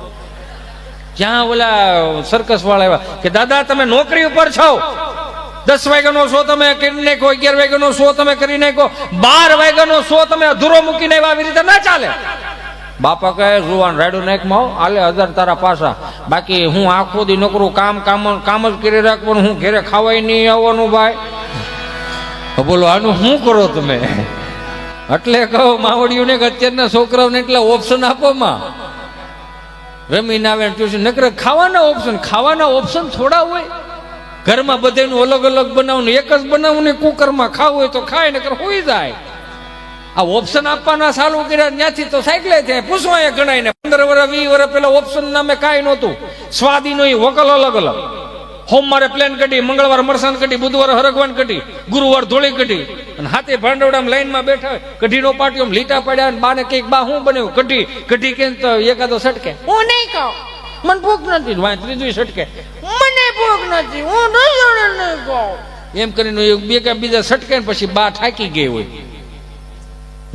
ક્યાં ઓલા સર્કસ વાળા આવ્યા કે દાદા તમે નોકરી ઉપર છો, 10 વાગ્યાનો શો તમે કરી નાખો, 11 વાગ્યાનો શો તમે કરી નાખો, 12 વાગ્યાનો શો તમે અધૂરો મૂકીને આવી રીતે ના ચાલે. બાપા કહે જુવાન રાયડું નાખમાં આલે 1000 તારા પાછા, બાકી હું આખો દી નોકરું કામ જ કરી રાખવાનું, હું ઘેરે ખાવાય નહીં આવવાનું. ભાઈ બોલો આનું શું કરો તમે? એટલે કહો માવડીઓને કે અત્યારના છોકરાઓને એટલા ઓપ્શન આપો માં, રમીને આવે ટ્યુશન નકર ખાવાના ઓપ્શન થોડા હોય. ઘરમાં બધાનું અલગ અલગ બનાવવાનું, એક જ બનાવવું ને કુકરમાં ખાવું હોય તો ખાય, નકર હોઈ જાય. આ ઓપ્શન આપવાના ચાલુ કર્યા ત્યાંથી તો સાયકલે થાય પૂછવા ગણાય ને. 15 વર્ષ 20 વર્ષ પેલા ઓપ્શન નામે કાંઈ નહોતું. સ્વાદી નો વકલ અલગ અલગ. સોમવારે પ્લેન કઢી, મંગળવાર મરસાન કઢી, બુધવારે હરગવાન કઢી, ગુરુવાર ધોળી કઢી. અને હાથે ભાંડવડામાં લાઈનમાં બેઠા હોય, કઢીનો પાટીઓ લીટા પડ્યા અને બાને કઈક બા હું બન્યું કઢી કેમ તો એકાદો સટકે, હું નહીં ખાઉં, મને ભૂખ નથી. ત્રીજું સટકે, મને ભૂખ નથી, હું નહીં ખાઉં. એમ કરીને બે કે બીજા સટકે ને પછી બા થાકી ગઈ હોય.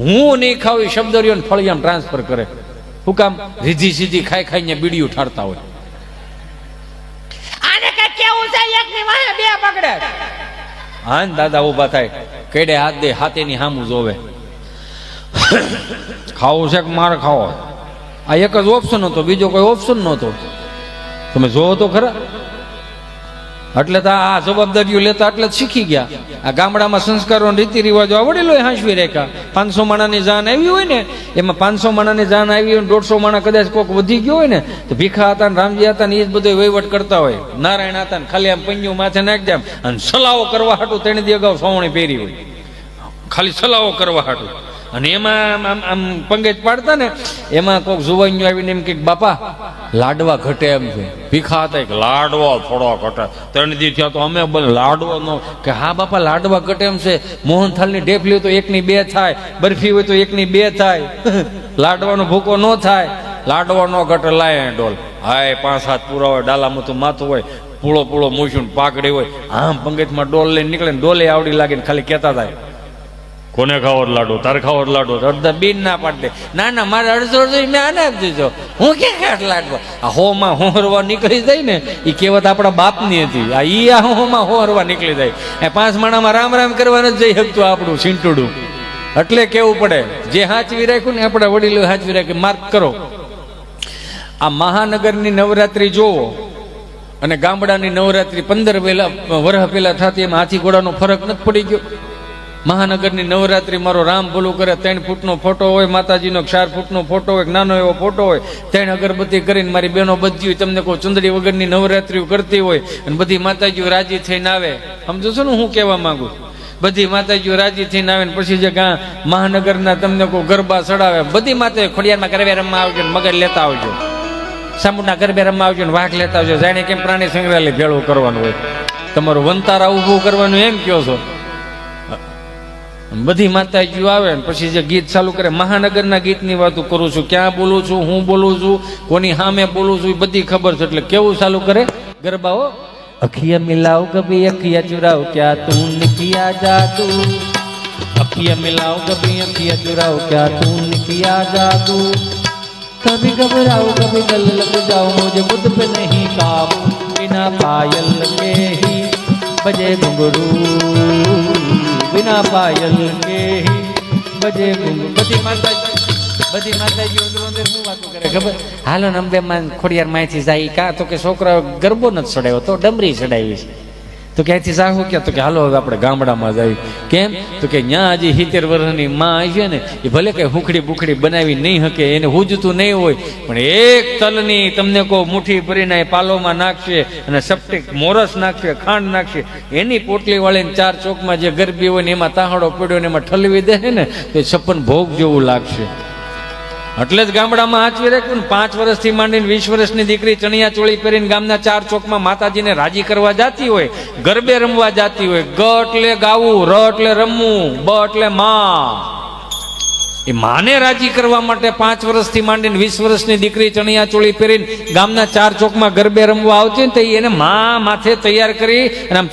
હું નહીં ખાવ એ શબ્દ રહ્યો ને ફળિયામાં ટ્રાન્સફર કરે. શું કામ? રીધી સીધી ખાઈ ખાઈને બીડી ઉઠાડતા હોય. આને કઈ કેવું છે? એકની વાહે બે પકડે. હા ને દાદા ઉભા થાય, કેડે હાથ દે, હાથેની સામું જોવે. ખાવું છે કે મારે ખાવો? આ એક જ ઓપ્શન હતો, બીજો કોઈ ઓપ્શન નહોતો. તમે જોવો તો ખરા. એટલે તો આ જવાબદારીઓ લેતા એટલે જ શીખી ગયા. આ ગામડામાં સંસ્કારો રીતિ રિવાજો આ વડીલો હાંસવી રાખ્યા. 500 માણાની જાન આવી હોય ને, એમાં 500 માણાની જાન આવી હોય, 150 માણા કદાચ કોક વધી ગયો હોય ને, તો ભીખા હતા ને રામજી હતા ને એ જ બધો વહીવટ કરતા હોય. નારાયણ હતા ને ખાલી આમ પંજું માથે નાખી દે અને સલાવો કરવા હાટું 3 દી અગાઉ સોવણી પહેરી હોય, ખાલી સલાવો કરવા હાટું. અને એમાં આમ પંગેજ પાડતા ને, એમાં કોઈક જુવાનીઓ આવીને એમ કે બાપા લાડવા ઘટે એમ છે. ભીખા હતા કે લાડવા થોડો ઘટે. 3 દી થયા તો અમે લાડવો નો કે હા બાપા લાડવા ઘટે એમ છે. મોહનથાળની ઢેફલી તો 1ની 2 થાય, બરફી હોય તો 1ની 2 થાય. લાડવાનો ભૂકો ન થાય, લાડવા નો ઘટે. લાય ડોલ હાય 5-7 પૂરા હોય, ડાલામાં તો માથું હોય, પૂળો પૂળો મૂછું પાકડી હોય, આમ પંગેજમાં ડોલ લઈને નીકળે ને ડોલે આવડી લાગે ને ખાલી કહેતા થાય કોને ખાવો લાડો, તારે ખાવો લાડો. અડધા બીન ના પાડી દે. ના ના મારે અડધો મેં આને આપી દીધો, હું ક્યાં ખાટ લાડવા. આ હોમાં હોરવા નીકળી જાય ને એ કહેવત આપણા બાપની હતી. આ ઈ આ હોમાં હોરવા નીકળી જાય. એ 5 માણામાં રામ રામ કરવા નથી જઈ શકતું આપણું છીંટુડું. એટલે કેવું પડે, જે હાચવી રાખ્યું ને આપણા વડીલો હાચવી રાખ્યું. માર્ક કરો, આ મહાનગરની નવરાત્રી જોવો અને ગામડાની નવરાત્રી 15 વર્ષ પહેલા થતી, એમાં હાથી ઘોડાનો ફરક નથી પડી ગયો? મહાનગરની નવરાત્રી મારો રામ ભલું કરે 3 ફૂટનો ફોટો હોય, માતાજીનો 4 ફૂટનો ફોટો હોય, નાનો એવો ફોટો હોય, 3 અગરબત્તી કરીને મારી બહેનો બધી હોય. તમને કહું ચુંદડી વગરની નવરાત્રીઓ કરતી હોય અને બધી માતાજીઓ રાજી થઈને આવે. સમજો છો ને હું કહેવા માંગુ? બધી માતાજીઓ રાજી થઈને આવે ને પછી જે મહાનગરના તમને કહું ગરબા ચડાવે. બધી માતા ખોડિયારમાં ગરબે રમવા આવજો ને મગર લેતા આવજો, સામુના ગરબે રમવા આવજો ને વાઘ લેતા આવજો. જાણે કેમ પ્રાણી સંગ્રહાલય ભેળું કરવાનું હોય, તમારું વંતારા ઊભું કરવાનું એમ કહો છો. બધી માતાજીઓ આવે ને પછી જે ગીત ચાલુ કરે, મહાનગરના ગીતની વાતો કરું છું. ક્યાં બોલું છું, હું બોલું છું, કોની સામે બોલું છું, એ બધી ખબર છે. એટલે કેવું ચાલુ કરે ગરબાઓ? અખિયા મિલાવ કભી અખિયા ચુરાવ, ક્યાં તું કિયા જાદુ. અખિયા મિલાવ કભી અખિયા ચુરાવ, ક્યાં તું કિયા જાદુ. कभी घबराओ कभी गल लग जाओ, मुझे खुद पे नहीं काबू. बिना पायल के ही बजे घुंघरू, बिना पायल के ही बजे घुंघरू. બધી માતાજીઓ અંદર શું વાતો કરે ખબર? હાલો ને અંબે માં ખોડિયાર માંથી જાય. કાં તો કે છોકરા ગરબો નથી ચડાવ્યો તો ડમરી ચડાવી છે. તો ક્યાંથી સાહુ ક્યાં? તો કે હાલો હવે આપણે ગામડામાં જઈએ. કેમ? તો કે ત્યાં હજી 70 વર્ષની માં આવી છે ને, એ ભલે કઈ હુખડી બુખડી બનાવી નહીં શકે, એને હુજતું નહીં હોય, પણ એક તલની તમને કહો મુઠ્ઠી ભરીને પાલોમાં નાખશે અને સપટી મોરસ નાખશે, ખાંડ નાખશે, એની પોટલી વાળીને 4 ચોકમાં જે ગરબી હોય ને એમાં તાહડો પડ્યો ને એમાં ઠલવી દે ને તો 56 ભોગ જેવું લાગશે. એટલે જ ગામડામાં હાચવી રાખ્યું ને. 5 વર્ષથી માંડીને 20 વર્ષની દીકરી ચણિયા ચોળી પહેરીને ગામના 4 ચોકમાં માતાજીને રાજી કરવા જાતી હોય, ગરબે રમવા જાતી હોય. ગ એટલે ગાવું, ર એટલે રમવું, બ એટલે માં. એ માને રાજી કરવા માટે 5 વર્ષથી માંડીને 20 વર્ષની દીકરી ચણિયા ચોળી પહેરીને ગામના 4 ચોકમાં ગરબે રમવા આવતી ને, તો એને માં માથે તૈયાર કરી અને આમ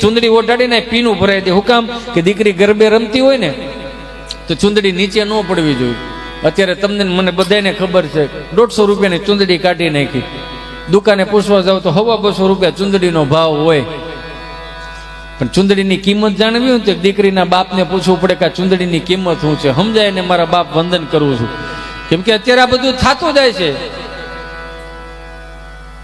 ચુંદડી ઓઢાડીને પીનું ભરાઈ દે. હું કામ? કે દીકરી ગરબે રમતી હોય ને તો ચુંદડી નીચે ન પડવી જોઈએ. અત્યારે તમને મને બધાને ખબર છે, 150 રૂપિયાની ચુંદડી કાઢી નાખી. દુકાને પૂછવા જાવ તો 250 રૂપિયા ચુંદડીનો ભાવ હોય. પણ ચુંદડીની કિંમત જાણવી હોય તો દીકરીના બાપને પૂછવું પડે કે આ ચુંદડીની કિંમત શું છે. સમજાય ને મારા બાપ વંદન કરું છું. કેમ કે અત્યારે આ બધું થતું જાય છે.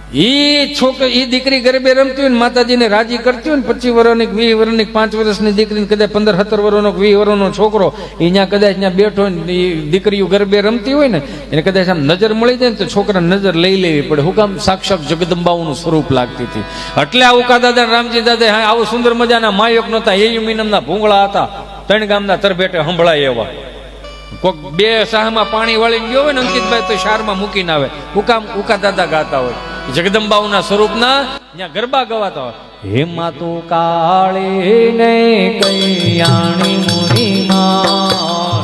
એ દીકરી ગરબે રમતી હોય ને માતાજીને રાજી કરતી હોય ને, 25 વર્ષની 20 વર્ષની 5 વર્ષની દીકરીને કદાચ 15-17 વર્ષનો 20 વર્ષનો છોકરો એ ત્યાં કદાચ ત્યાં બેઠો હોય ને, દીકરીઓ ગરબે રમતી હોય ને એને કદાચ આમ નજર મળી જાય ને તો છોકરાને નજર લઈ લેવી પડે. હું કામ? સાક્ષાત જગદંબાઓનું સ્વરૂપ લાગતી હતી. એટલે આ ઉકા દાદા રામજી દાદા હા આવું સુંદર મજાના માયક નહોતા, એ મીનમના ભૂંગળા હતા. 3 ગામના તરભેટે સંભળાય એવા. કોઈક 2 શાહમાં પાણી વાળીને ગયો હોય ને અંકિતભાઈ તો શારમાં મૂકીને આવે. હું કામ? ઉકા દાદા ગાતા હોય જગદંબાઓના સ્વરૂપના ત્યાં ગરબા ગવાતા હોય. હે માતુ કાળી ને કૈયાણી મુની માં,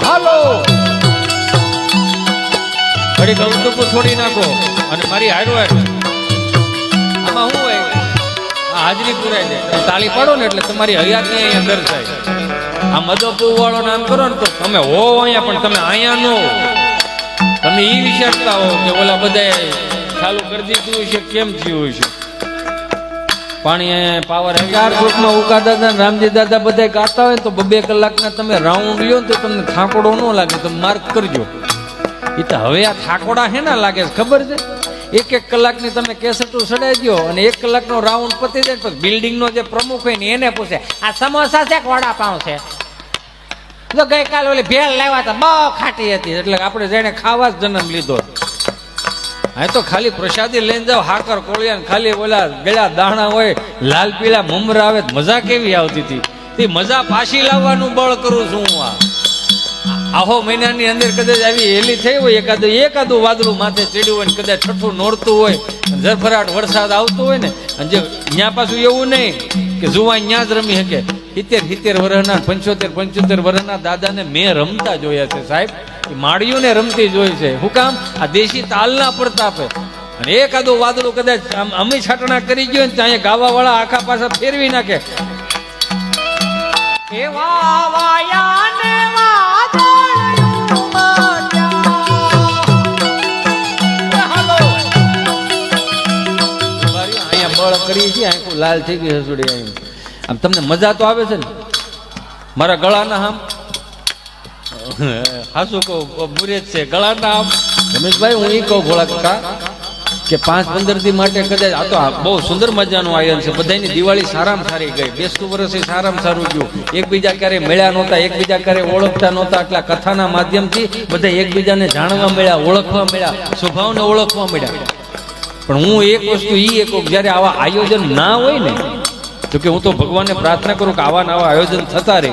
હાલો ઘડી કૌતુક છોડી નાખો અને મારી હારો આમાં શું હોય? હાજરી પુરાઈ દે. તમે તાળી પાડો ને એટલે તમારી હયાતી અહીંયા દર્શાય. આ મદો વાળો નામ કરો ને તો તમે હો અહીંયા, પણ તમે અહીંયા ન હો. તમે એ વિચારતા હો કે ઓલા બધા ચાલુ કરી દીધું છે, કેમ થયું છે. પાણી પાવર ચાર ગ્રુપમાં ઉકા દાદા રામજી દાદા બધા ગાતા હોય ને તો 2 કલાકના તમે રાઉન્ડ લ્યો ને તો તમને થાકોડો ન લાગે. તમે માર્ક કરજો. એ તો હવે આ થાકોડા હે ના લાગે છે ખબર છે. 1 કલાકની તમે કેસેટો ચડાઈ દો અને 1 કલાકનો રાઉન્ડ પતી જાય પછી બિલ્ડિંગનો જે પ્રમુખ હોય ને એને પૂછે આ સમોસા છે કે વડાપાઉં છે? તો ગઈકાલે ઓલી ભેળ લાવ્યા હતા, બહુ ખાટી હતી. એટલે આપણે જેને ખાવા જ જન્મ લીધો. હા તો ખાલી પ્રસાદી લઈને જાવ, હાકર કોળિયા ને ખાલી ઓલા ગળા દાણા હોય, લાલ પીળા મમરા આવે, મજા કેવી આવતી હતી. તે મજા પાછી લાવવાનું બળ કરું છું હું. આહો મહિનાની અંદર કદાચ આવી હેલી થઈ હોય, એકાદું વાદળું માથે ચડ્યું હોય ને કદાચ છઠ્ઠું નોરતું હોય, ઝરફરાટ વરસાદ આવતો હોય ને, અને જે ત્યાં પાછું એવું નહીં કે જુવાન ત્યાં જ રમી શકે. 70 વર્ષના 75 વર્ષના દાદાને મેં રમતા જોયા છે સાહેબ. માળીઓને રમતી જોઈ છે. શું કામ? આ દેશી તાલના પ્રતાપે. અને એકાદું વાદળું કદાચ અમી છાટણા કરી ગયો ને ત્યાં ગાવા વાળા આખા પાછા ફેરવી નાખે. એવા વાયા ને વાદળિયું અહીંયા બળ કરી છે, આખું લાલ થઈ ગયું હસુડી. આમ તમને મજા તો આવે છે ને મારા ગળાના આમ હાસુ કહું બુરેજ છે ગળાના આમ. રમેશભાઈ હું એ કહું ભોળા કાકા કે 5-15 દી માટે કદાચ આ તો બહુ સુંદર મજાનું આયોજન છે. બધાની દિવાળી સારામાં સારી ગઈ, બેસતું વર્ષે સારામાં સારું ગયું. એકબીજા ક્યારે મળ્યા નહોતા, એકબીજા ક્યારે ઓળખતા નહોતા. એટલા કથાના માધ્યમથી બધા એકબીજાને જાણવા મળ્યા, ઓળખવા મળ્યા, સ્વભાવને ઓળખવા મળ્યા. પણ હું એક વસ્તુ એ કહું, જ્યારે આવા આયોજન ના હોય ને, તો કે હું તો ભગવાનને પ્રાર્થના કરું કે આવા નવા આયોજન થતા રહે.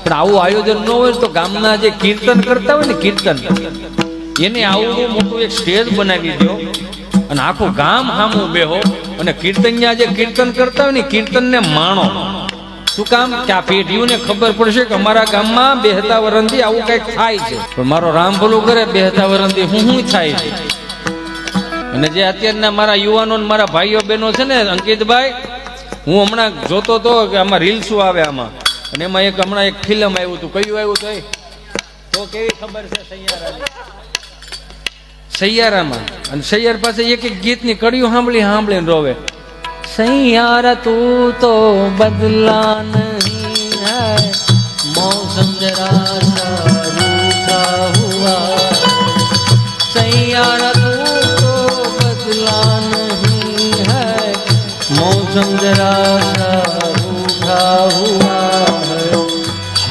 પણ આવું આયોજન ન હોય તો ગામના જે કીર્તન કરતા હોય ને, કીર્તન એને આવું મોટું એક સ્ટેજ બનાવી દો અને આખું ગામ સામું બેહો અને કીર્તનિયા જે કીર્તન કરતા હોય ને કીર્તનને માણો. શું કામ? કે આ પેઢીઓને ખબર પડશે કે અમારા ગામમાં બેહતા વરણથી આવું કંઈક થાય છે. પણ મારો રામ ભલું કરે, બેહતા વરણથી હું થાય છે. અને જે અત્યારના મારા યુવાનો મારા ભાઈઓ બહેનો છે ને, અંકિતભાઈ, હું હમણાં જોતો હતો કે આમાં રીલ્સો આવે આમાં, અને એમાં હમણાં એક ફિલ્મ આવ્યું હતું. કયું આવ્યું હતું? તો કેવી ખબર છે? સૈયારામાં. અને સૈયાર પાસે એક ગીતની કડીઓ સાંભળીને રોવે. સૈયારા તું તો બદલા નહીં હૈ, મૌસમ જરા સા રૂઠા હુઆ. સૈયારા તું તો બદલા નહીં હૈ, मौसम जरा सा रूठा हुआ है.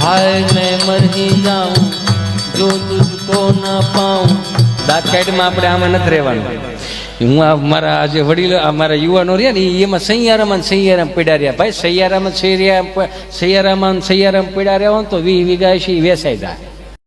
हाय मैं मर ही जाऊं जो तुझको न पाऊं. દાખલામાં આપણે આમાં નથી રહેવાનું. હું આ મારા આજે વડીલો, મારા યુવાનો રહ્યા ને, એમાં સૈયારામાં પડ્યા રહ્યા. ભાઈ સૈયારામાં પડ્યા રહ્યા હોય તો 20 વીઘા વેચાઈ જાય.